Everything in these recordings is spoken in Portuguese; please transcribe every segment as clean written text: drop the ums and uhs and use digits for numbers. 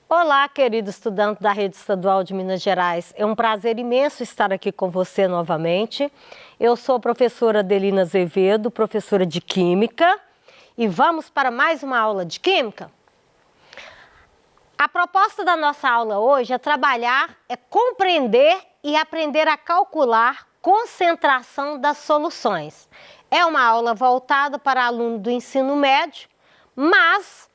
Olá, querido estudante da Rede Estadual de Minas Gerais. É um prazer imenso estar aqui com você novamente. Eu sou a professora Adelina Azevedo, professora de Química, e vamos para mais uma aula de Química? A proposta da nossa aula hoje é compreender e aprender a calcular concentração das soluções. É uma aula voltada para aluno do ensino médio, mas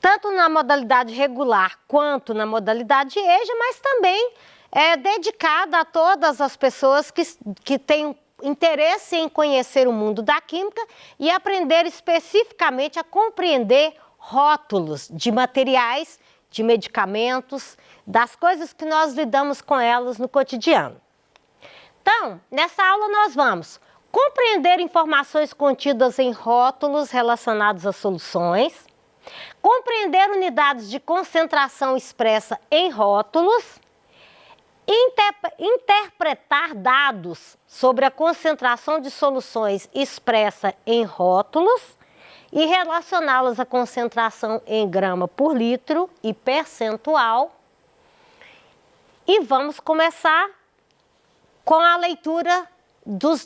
tanto na modalidade regular quanto na modalidade EJA, mas também é dedicada a todas as pessoas que têm interesse em conhecer o mundo da química e aprender especificamente a compreender rótulos de materiais, de medicamentos, das coisas que nós lidamos com elas no cotidiano. Então, nessa aula nós vamos compreender informações contidas em rótulos relacionados a soluções, compreender unidades de concentração expressa em rótulos, interpretar dados sobre a concentração de soluções expressa em rótulos e relacioná-las à concentração em grama por litro e percentual. E vamos começar com a leitura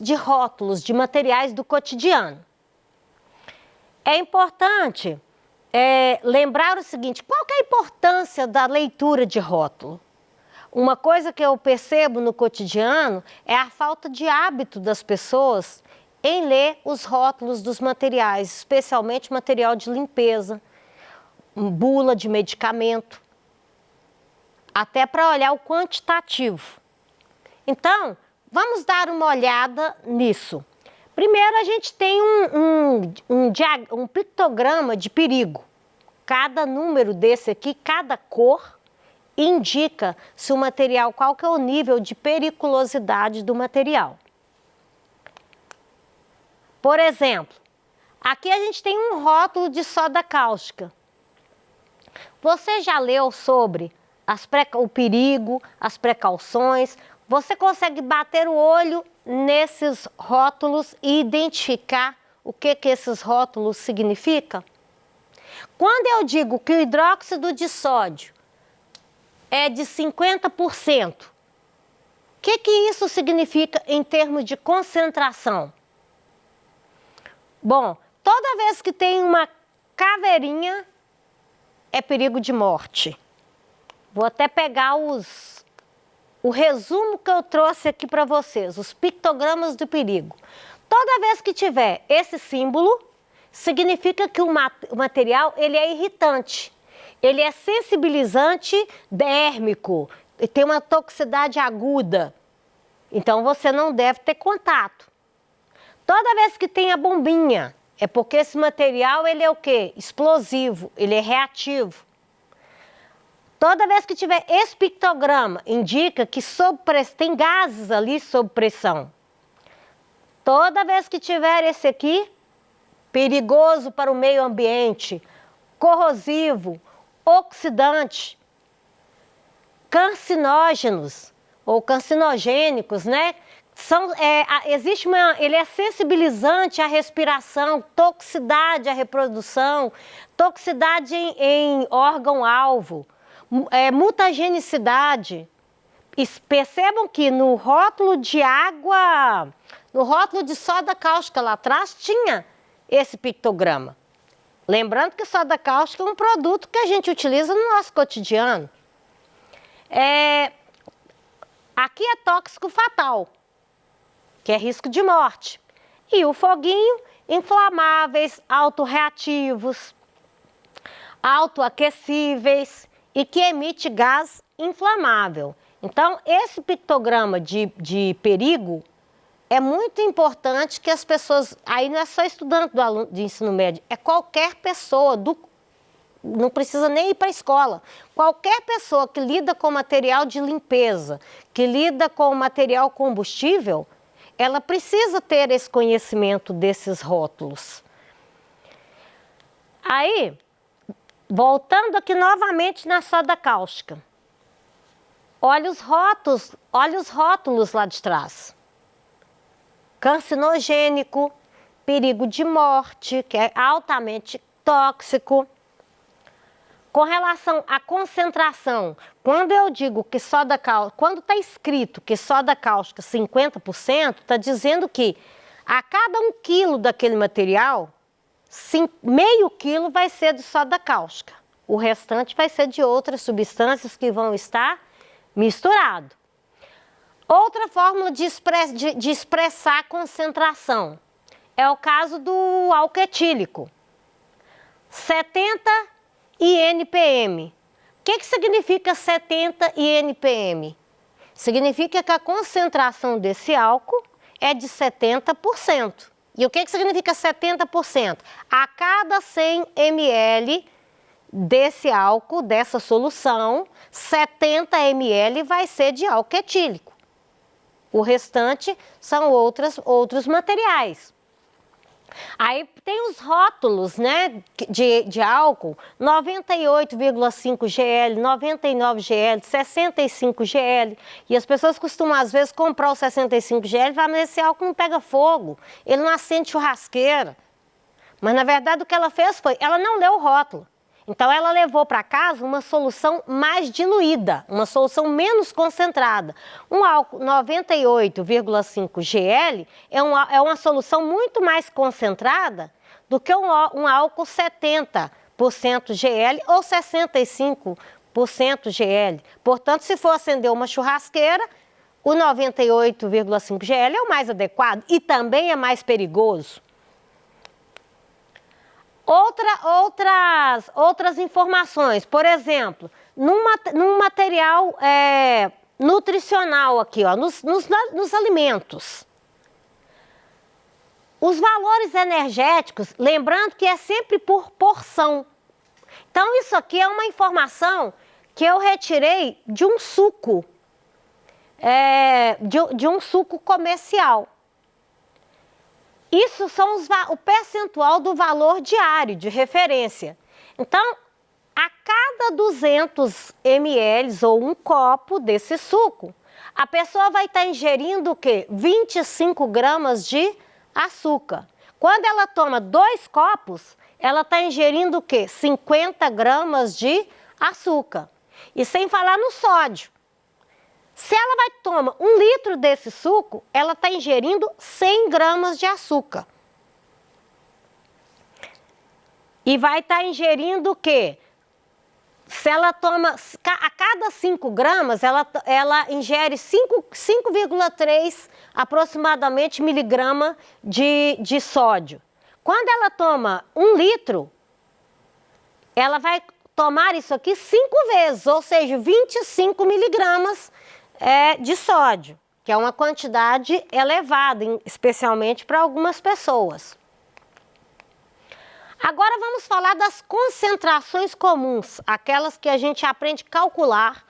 de rótulos, de materiais do cotidiano. É importante lembrar o seguinte: qual que é a importância da leitura de rótulo? Uma coisa que eu percebo no cotidiano é a falta de hábito das pessoas em ler os rótulos dos materiais, especialmente material de limpeza, bula de medicamento, até para olhar o quantitativo. Então, vamos dar uma olhada nisso. Primeiro, a gente tem um pictograma de perigo. Cada número desse aqui, cada cor, indica se o material, qual que é o nível de periculosidade do material. Por exemplo, aqui a gente tem um rótulo de soda cáustica. Você já leu sobre o perigo, as precauções? Você consegue bater o olho nesses rótulos e identificar o que esses rótulos significam? Quando eu digo que o hidróxido de sódio é de 50%, o que isso significa em termos de concentração? Bom, toda vez que tem uma caveirinha, é perigo de morte. Vou até pegar o resumo que eu trouxe aqui para vocês, os pictogramas do perigo. Toda vez que tiver esse símbolo, significa que o material ele é irritante, ele é sensibilizante dérmico, tem uma toxicidade aguda, então você não deve ter contato. Toda vez que tem a bombinha, é porque esse material ele é o quê? Explosivo, ele é reativo. Toda vez que tiver esse pictograma, indica que tem gases ali sob pressão. Toda vez que tiver esse aqui, perigoso para o meio ambiente, corrosivo, oxidante, carcinógenos ou carcinogênicos, né? Ele é sensibilizante à respiração, toxicidade à reprodução, toxicidade em órgão-alvo, mutagenicidade. Percebam que no rótulo de água, no rótulo de soda cáustica lá atrás, tinha esse pictograma. Lembrando que soda cáustica é um produto que a gente utiliza no nosso cotidiano. Aqui é tóxico fatal, que é risco de morte. E o foguinho, inflamáveis, autorreativos, autoaquecíveis e que emite gás inflamável. Então, esse pictograma de perigo é muito importante que as pessoas, aí não é só estudante do aluno de ensino médio, é qualquer pessoa, não precisa nem ir para a escola, qualquer pessoa que lida com material de limpeza, que lida com material combustível, ela precisa ter esse conhecimento desses rótulos. Aí, voltando aqui novamente na soda cáustica, olha os rótulos lá de trás. Carcinogênico, perigo de morte, que é altamente tóxico. Com relação à concentração, quando eu digo que soda cáustica, quando está escrito que soda cáustica 50%, está dizendo que a cada 1 quilo daquele material, meio quilo vai ser de soda cáustica. O restante vai ser de outras substâncias que vão estar misturadas. Outra fórmula de expressar a concentração é o caso do álcool etílico. 70 INPM. O que significa 70 INPM? Significa que a concentração desse álcool é de 70%. E o que significa 70%? A cada 100 ml desse álcool, dessa solução, 70 ml vai ser de álcool etílico. O restante são outros materiais. Aí tem os rótulos, né, de álcool, 98,5 GL, 99 GL, 65 GL. E as pessoas costumam, às vezes, comprar o 65 GL e falar, mas esse álcool não pega fogo, ele não acende churrasqueira. Mas, na verdade, o que ela fez foi, ela não leu o rótulo. Então, ela levou para casa uma solução mais diluída, uma solução menos concentrada. Um álcool 98,5 GL é uma solução muito mais concentrada do que um álcool 70% GL ou 65% GL. Portanto, se for acender uma churrasqueira, o 98,5 GL é o mais adequado e também é mais perigoso. Outras informações, por exemplo, num material nutricional aqui, ó, nos alimentos. Os valores energéticos, lembrando que é sempre por porção. Então, isso aqui é uma informação que eu retirei de um suco, de um suco comercial. Isso são o percentual do valor diário de referência. Então, a cada 200 ml ou um copo desse suco, a pessoa vai estar ingerindo o quê? 25 gramas de açúcar. Quando ela toma 2 copos, ela está ingerindo o quê? 50 gramas de açúcar. E sem falar no sódio. Se ela vai tomar 1 litro desse suco, ela está ingerindo 100 gramas de açúcar. E vai estar ingerindo o quê? Se ela toma, a cada 5 gramas, ela ingere 5,3 aproximadamente miligrama de sódio. Quando ela toma 1 litro, ela vai tomar isso aqui 5 vezes, ou seja, 25 miligramas de sódio, que é uma quantidade elevada, especialmente para algumas pessoas. Agora vamos falar das concentrações comuns, aquelas que a gente aprende a calcular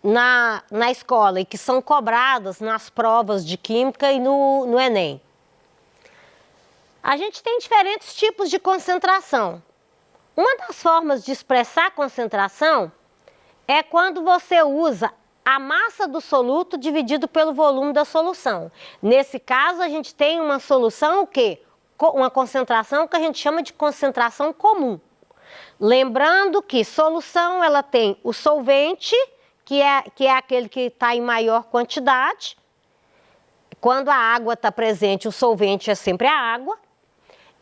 na escola e que são cobradas nas provas de química e no Enem. A gente tem diferentes tipos de concentração. Uma das formas de expressar a concentração é quando você usa a massa do soluto dividido pelo volume da solução. Nesse caso, a gente tem uma solução, o quê? Uma concentração que a gente chama de concentração comum. Lembrando que solução, ela tem o solvente, que é aquele que está em maior quantidade. Quando a água está presente, o solvente é sempre a água.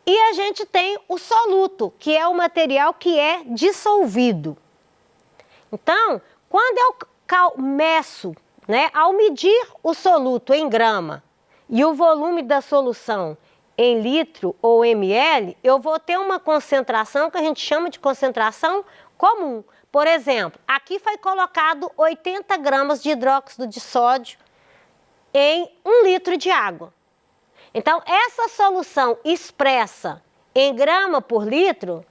E a gente tem o soluto, que é o material que é dissolvido. Então, quando eu meço, né, ao medir o soluto em grama e o volume da solução em litro ou ml, eu vou ter uma concentração que a gente chama de concentração comum. Por exemplo, aqui foi colocado 80 gramas de hidróxido de sódio em 1 litro de água. Então, essa solução expressa em grama por litro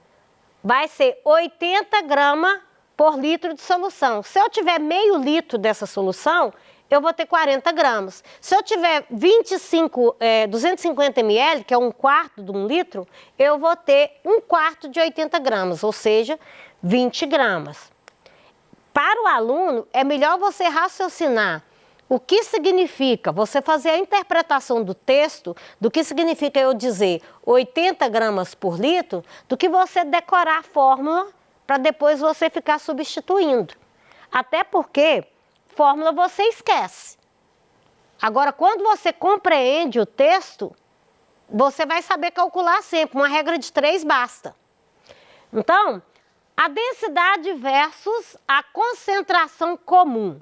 vai ser 80 gramas por litro de solução. Se eu tiver meio litro dessa solução, eu vou ter 40 gramas. Se eu tiver 250 ml, que é 1/4 de 1 litro, eu vou ter 1/4 de 80 gramas, ou seja, 20 gramas. Para o aluno, é melhor você raciocinar o que significa, você fazer a interpretação do texto, do que significa eu dizer 80 gramas por litro, do que você decorar a fórmula para depois você ficar substituindo. Até porque fórmula você esquece. Agora, quando você compreende o texto, você vai saber calcular sempre. Uma regra de 3 basta. Então, a densidade versus a concentração comum.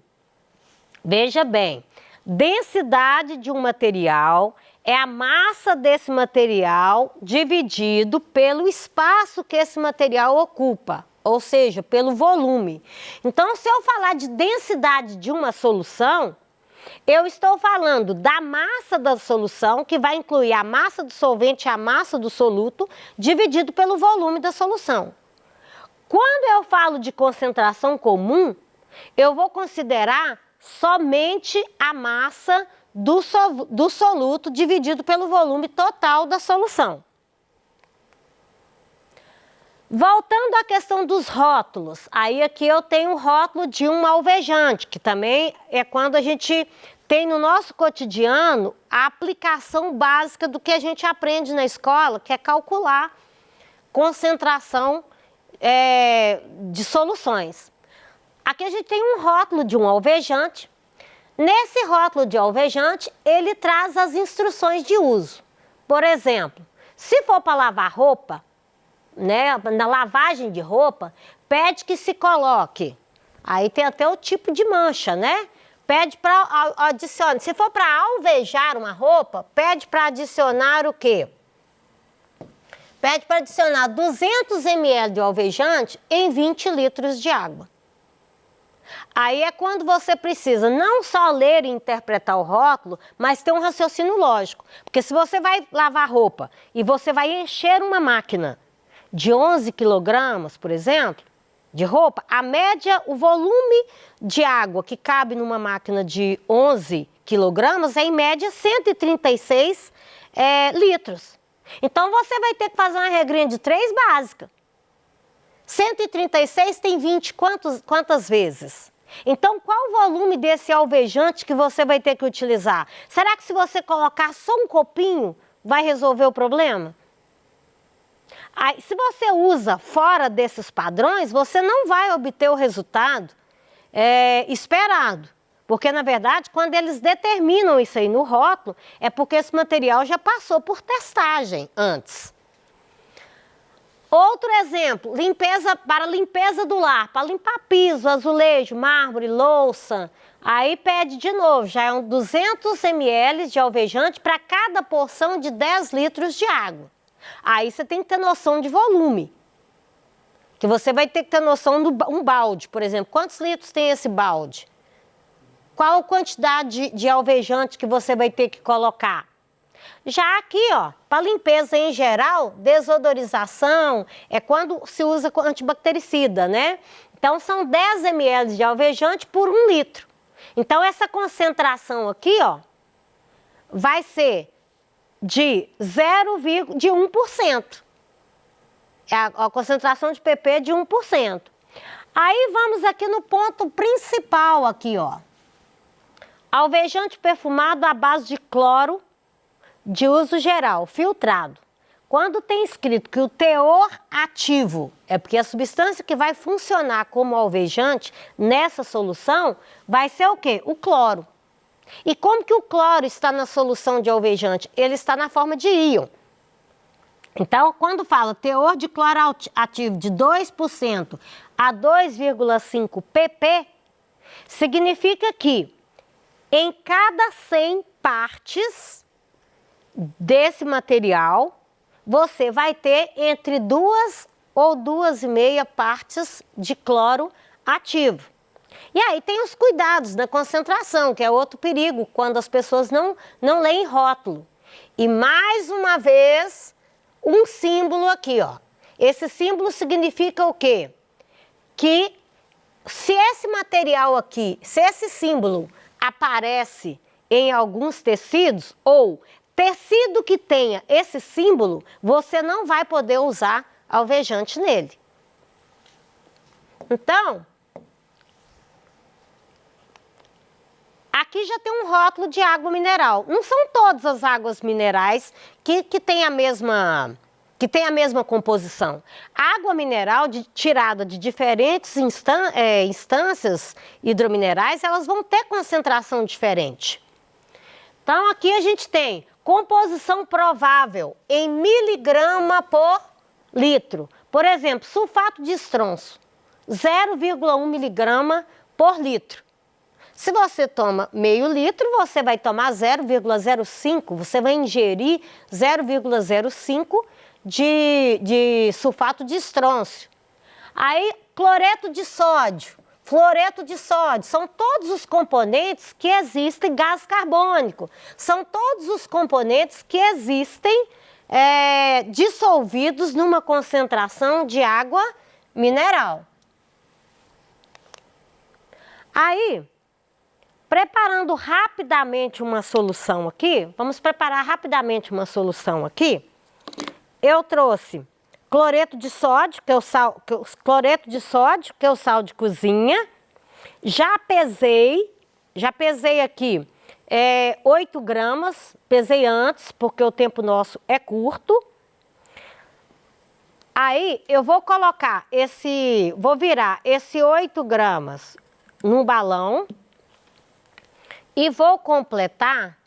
Veja bem, densidade de um material é a massa desse material dividido pelo espaço que esse material ocupa, ou seja, pelo volume. Então, se eu falar de densidade de uma solução, eu estou falando da massa da solução, que vai incluir a massa do solvente e a massa do soluto, dividido pelo volume da solução. Quando eu falo de concentração comum, eu vou considerar somente a massa do soluto dividido pelo volume total da solução. Voltando à questão dos rótulos, aí aqui eu tenho o rótulo de um alvejante, que também é quando a gente tem no nosso cotidiano a aplicação básica do que a gente aprende na escola, que é calcular concentração de soluções. Aqui a gente tem um rótulo de um alvejante. Nesse rótulo de alvejante, ele traz as instruções de uso. Por exemplo, se for para lavar roupa, né, na lavagem de roupa, pede que se coloque. Aí tem até o tipo de mancha, né? Pede para adicionar. Se for para alvejar uma roupa, pede para adicionar o quê? Pede para adicionar 200 ml de alvejante em 20 litros de água. Aí é quando você precisa não só ler e interpretar o rótulo, mas ter um raciocínio lógico. Porque se você vai lavar roupa e você vai encher uma máquina de 11 quilogramas, por exemplo, de roupa, a média, o volume de água que cabe numa máquina de 11 quilogramas é em média 136 litros. Então você vai ter que fazer uma regrinha de 3 básica. 136 tem 20 quantas vezes? Então, qual o volume desse alvejante que você vai ter que utilizar? Será que se você colocar só um copinho, vai resolver o problema? Aí, se você usa fora desses padrões, você não vai obter o resultado esperado. Porque, na verdade, quando eles determinam isso aí no rótulo, é porque esse material já passou por testagem antes. Outro exemplo, para limpeza do lar, para limpar piso, azulejo, mármore, louça. Aí pede de novo, já é 200 ml de alvejante para cada porção de 10 litros de água. Aí você tem que ter noção de volume. Que você vai ter que ter noção de um balde, por exemplo. Quantos litros tem esse balde? Qual a quantidade de alvejante que você vai ter que colocar? Já aqui, ó, para limpeza em geral, desodorização, é quando se usa antibactericida, né? Então, são 10 ml de alvejante por 1 litro. Então, essa concentração aqui, ó, vai ser de 1%. A concentração de pp é de 1%. Aí, vamos aqui no ponto principal aqui, ó. Alvejante perfumado à base de cloro, de uso geral, filtrado. Quando tem escrito que o teor ativo, é porque a substância que vai funcionar como alvejante nessa solução, vai ser o quê? O cloro. E como que o cloro está na solução de alvejante? Ele está na forma de íon. Então, quando fala teor de cloro ativo de 2% a 2,5 pp, significa que em cada 100 partes desse material, você vai ter entre 2 ou 2,5 partes de cloro ativo. E aí tem os cuidados da concentração, que é outro perigo, quando as pessoas não leem rótulo. E mais uma vez, um símbolo aqui, ó. Esse símbolo significa o quê? Que se esse material aqui, se esse símbolo aparece em alguns tecidos, ou tecido que tenha esse símbolo, você não vai poder usar alvejante nele. Então, aqui já tem um rótulo de água mineral. Não são todas as águas minerais que têm a mesma que tem a mesma composição. Água mineral tirada de diferentes instâncias hidrominerais, elas vão ter concentração diferente. Então, aqui a gente tem composição provável em miligrama por litro. Por exemplo, sulfato de estronço, 0,1 miligrama por litro. Se você toma meio litro, você vai tomar 0,05, você vai ingerir 0,05 de sulfato de estrôncio. Aí, cloreto de sódio, fluoreto de sódio, são todos os componentes que existem, gás carbônico, são todos os componentes que existem dissolvidos numa concentração de água mineral. Aí, preparando rapidamente uma solução aqui, vamos preparar rapidamente uma solução aqui. Eu trouxe cloreto de sódio, que é o sal de cozinha. Já pesei aqui 8 gramas, pesei antes, porque o tempo nosso é curto. Aí eu vou vou virar esse 8 gramas num balão e vou completar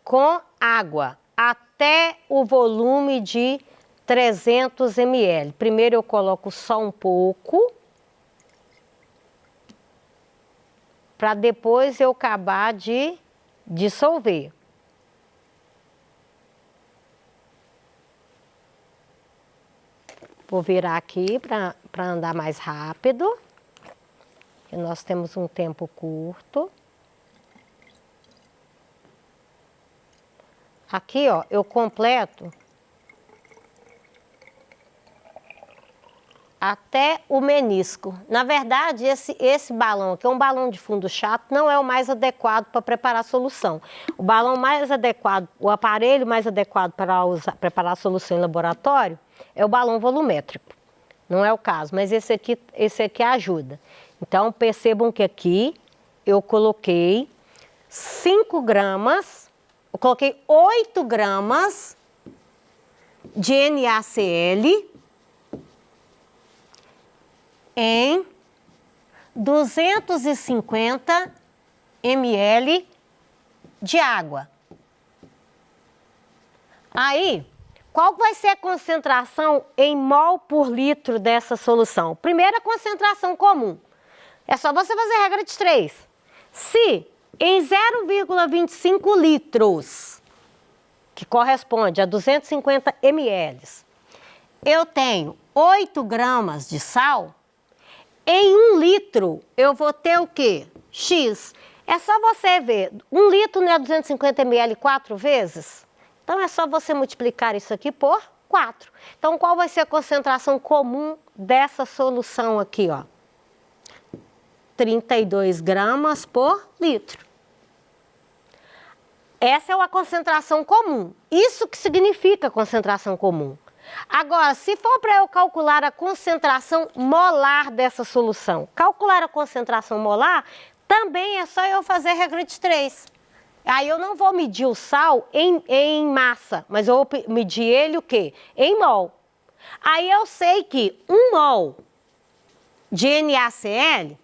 com água até o volume de 300 ml. Primeiro eu coloco só um pouco, para depois eu acabar de dissolver. Vou virar aqui para andar mais rápido, porque nós temos um tempo curto. Aqui, ó, eu completo até o menisco. Na verdade, esse balão aqui é um balão de fundo chato, não é o mais adequado para preparar a solução. O balão mais adequado, o aparelho mais adequado para preparar a solução em laboratório é o balão volumétrico. Não é o caso, mas esse aqui ajuda. Então, percebam que aqui eu coloquei 5 gramas, eu coloquei 8 gramas de NaCl em 250 ml de água. Aí, qual vai ser a concentração em mol por litro dessa solução? Primeira concentração comum. É só você fazer a regra de 3. Se em 0,25 litros, que corresponde a 250 ml, eu tenho 8 gramas de sal, em 1 litro eu vou ter o quê? X. É só você ver, 1 litro não é 250 ml 4 vezes? Então, é só você multiplicar isso aqui por 4. Então, qual vai ser a concentração comum dessa solução aqui, ó? 32 gramas por litro. Essa é a concentração comum. Isso que significa concentração comum. Agora, se for para eu calcular a concentração molar dessa solução, calcular a concentração molar, também é só eu fazer a regra de 3. Aí eu não vou medir o sal em massa, mas eu vou medir ele o quê? Em mol. Aí eu sei que 1 mol de NaCl,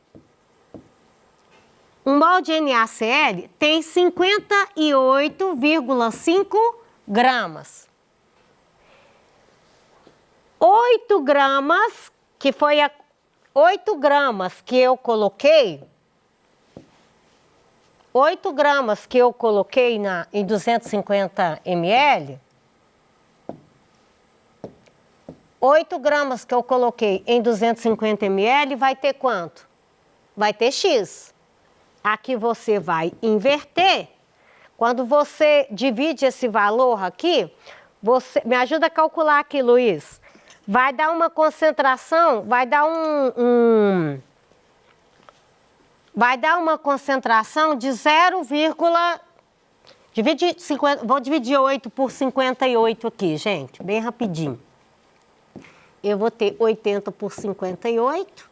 1 mol de NaCl tem 58,5 gramas. 8 gramas, que foi 8 gramas que eu coloquei, 8 gramas que eu coloquei em 250 ml, 8 gramas que eu coloquei em 250 ml vai ter quanto? Vai ter X. Aqui você vai inverter. Quando você divide esse valor aqui, você me ajuda a calcular aqui, Luiz. Vai dar uma concentração, vai dar vai dar uma concentração de 0, vou dividir 8 por 58 aqui, gente, bem rapidinho. Eu vou ter 80 por 58,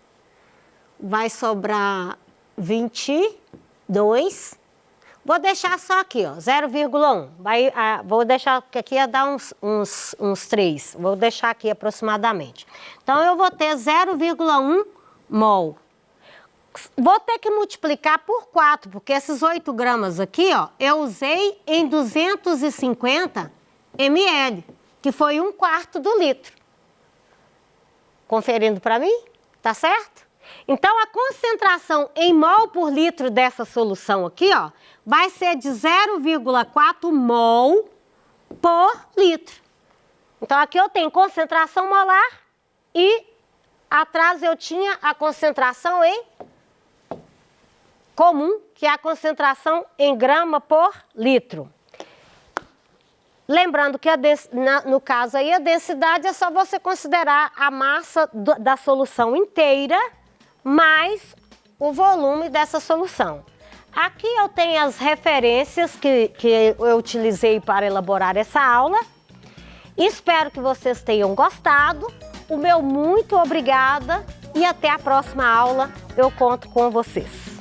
vai sobrar 22. Vou deixar só aqui, ó, 0,1. Vou deixar, porque aqui ia dar uns 3. Vou deixar aqui aproximadamente. Então, eu vou ter 0,1 mol. Vou ter que multiplicar por 4, porque esses 8 gramas aqui, ó, eu usei em 250 ml, que foi 1/4 do litro. Conferindo para mim? Tá certo? Então, a concentração em mol por litro dessa solução aqui, ó, vai ser de 0,4 mol por litro. Então, aqui eu tenho concentração molar e atrás eu tinha a concentração em comum, que é a concentração em grama por litro. Lembrando que no caso aí a densidade é só você considerar a massa da solução inteira mais o volume dessa solução. Aqui eu tenho as referências que eu utilizei para elaborar essa aula. Espero que vocês tenham gostado. O meu muito obrigada e até a próxima aula eu conto com vocês.